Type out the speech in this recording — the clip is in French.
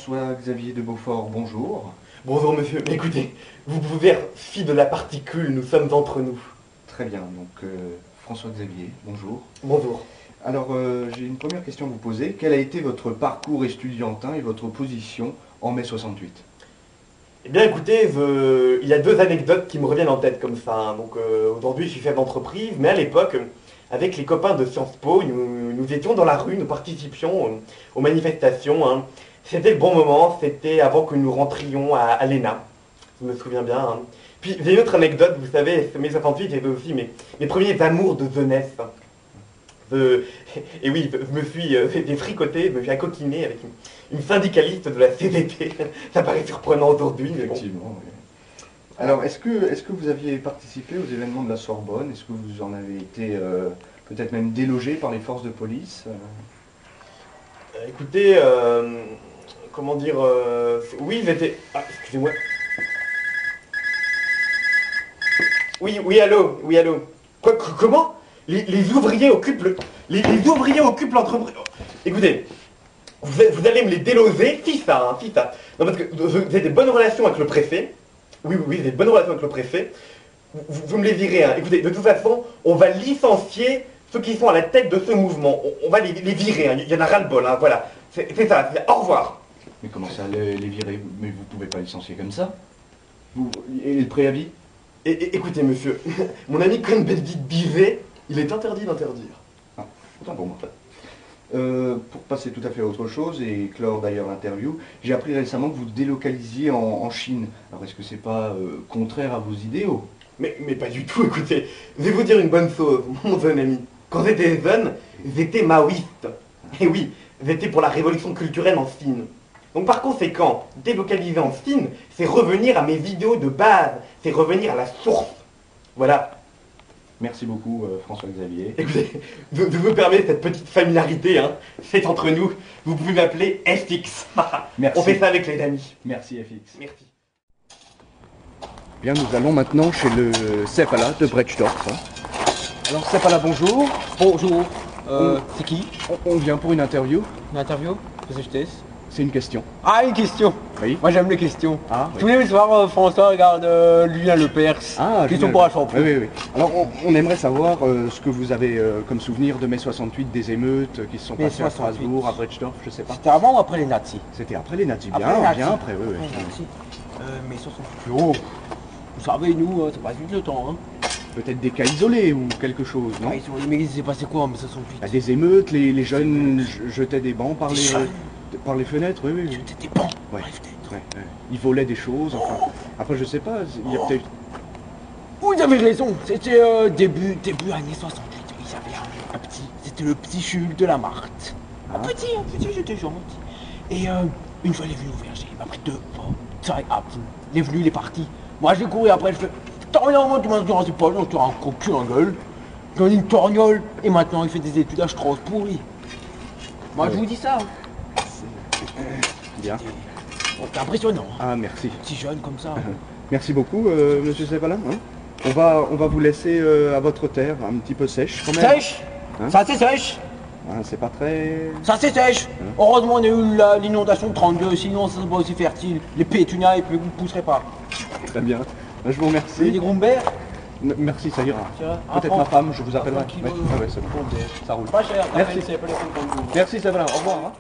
François-Xavier de Beaufort, bonjour. Bonjour monsieur, écoutez, vous pouvez faire fi de la particule, nous sommes entre nous. Très bien, donc François-Xavier, bonjour. Bonjour. Alors j'ai une première question à vous poser. Quel a été votre parcours estudiantin et votre position en mai 68? Eh bien écoutez, il y a deux anecdotes qui me reviennent en tête comme ça. Hein. Donc aujourd'hui je suis chef d'entreprise, mais à l'époque, avec les copains de Sciences Po, nous étions dans la rue, nous participions aux manifestations. Hein. C'était le bon moment, c'était avant que nous rentrions à l'ENA, je me souviens bien. Hein. Puis j'ai une autre anecdote, vous savez, mai 68 c'était aussi mes premiers amours de jeunesse. Et oui, je me suis défricoté, je me suis accoquiné avec une syndicaliste de la CGT. Ça paraît surprenant aujourd'hui, mais bon. Effectivement, oui. Alors, est-ce que vous aviez participé aux événements de la Sorbonne? Est-ce que vous en avez été peut-être même délogé par les forces de police? Écoutez, comment dire, oui, j'étais... Ah, excusez-moi. Oui, allô. Comment les ouvriers occupent les ouvriers occupent l'entreprise. Écoutez, vous allez me les déloger, si ça. Non, parce que vous avez des bonnes relations avec le préfet. Oui, vous avez des bonnes relations avec le préfet. Vous me les virez. Hein. Écoutez, de toute façon, on va licencier ceux qui sont à la tête de ce mouvement. On va les virer. Hein. Il y en a ras-le-bol. Hein. Voilà. C'est ça. Au revoir. Mais comment ça, les virer? Mais vous pouvez pas licencier comme ça. Et le préavis? Écoutez, monsieur, mon ami Cohn-Bendit disait, il est interdit d'interdire. Ah, autant pour moi. Pour passer tout à fait à autre chose et clore d'ailleurs l'interview, j'ai appris récemment que vous délocalisiez en Chine. Alors est-ce que c'est pas contraire à vos idéaux? Mais pas du tout, écoutez. Je vais vous dire une bonne chose, mon jeune ami. Quand j'étais jeune, j'étais maoïste. Et oui, j'étais pour la révolution culturelle en Chine. Donc par conséquent, délocaliser en Chine, c'est revenir à mes idéaux de base, c'est revenir à la source. Voilà. Merci beaucoup François-Xavier. Écoutez, je vous permets cette petite familiarité, hein. C'est entre nous. Vous pouvez m'appeler FX. Merci. On fait ça avec les amis. Merci FX. Merci. Bien, nous allons maintenant chez le Seppala de Brechdorf. Alors Seppala, bonjour. Bonjour. C'est qui? On vient pour une interview. Une interview? Qu'est-ce que c'est? C'est une question. Ah, une question. Oui. Moi j'aime les questions. Ah, oui. Tous les soirs, François regarde Julien Lepers. Ah, question pour la champion. Oui. Alors on aimerait savoir ce que vous avez comme souvenir de mai 68, des émeutes qui se sont passées à Strasbourg, à Brechdorf, je sais pas. C'était avant ou après les nazis? C'était après les nazis, Après bien, les nazis. bien après, oui. Les nazis. Mai 68. Oh, vous savez, nous, ça passe vite le temps. Hein. Peut-être des cas isolés ou quelque chose, non? Mais il s'est passé quoi en mai 68? Ah, des émeutes, les jeunes jetaient des bancs par les fenêtres, oui. Jetaient des bancs Ouais. par les fenêtres. Ouais. Ils volaient des choses, enfin. Après, je sais pas, il y a peut-être... Vous avez raison, c'était début années 68. Oui, il y avait un petit, c'était le petit Jules de la Marthe. Un petit, j'étais gentil. Et une fois, il est venu ouvrir, il m'a pris deux fois. Ça, il est venu, il est parti. Moi, j'ai couru après, je fais, torgnole, tu m'as dit, c'est pas long, tu as un cocu en gueule. Je donne une torgnole, et maintenant, il fait des études à Strasbourg. Moi, je vous dis ça. Bien. C'est impressionnant. Ah, merci. Petit jeune comme ça. Merci beaucoup, monsieur Seppala. Hein, on va vous laisser à votre terre, un petit peu sèche quand même. Sèche. Hein? Ça, c'est sèche. Hein, c'est pas très... Ça c'est sèche. Heureusement on a eu l'inondation de 32, sinon ça serait pas aussi fertile. Les pétunias, ils ne pousseraient pas. Très bien. Je vous remercie. Les Grumbert. Merci, ça ira. Un Peut-être franc. ma femme, je vous appellerai. Un franc Ouais, kilo. ah ouais, c'est bon. Ça roule. Pas cher. Merci. C'est pas les 50 euros. Merci, Seppala. Au revoir. Hein.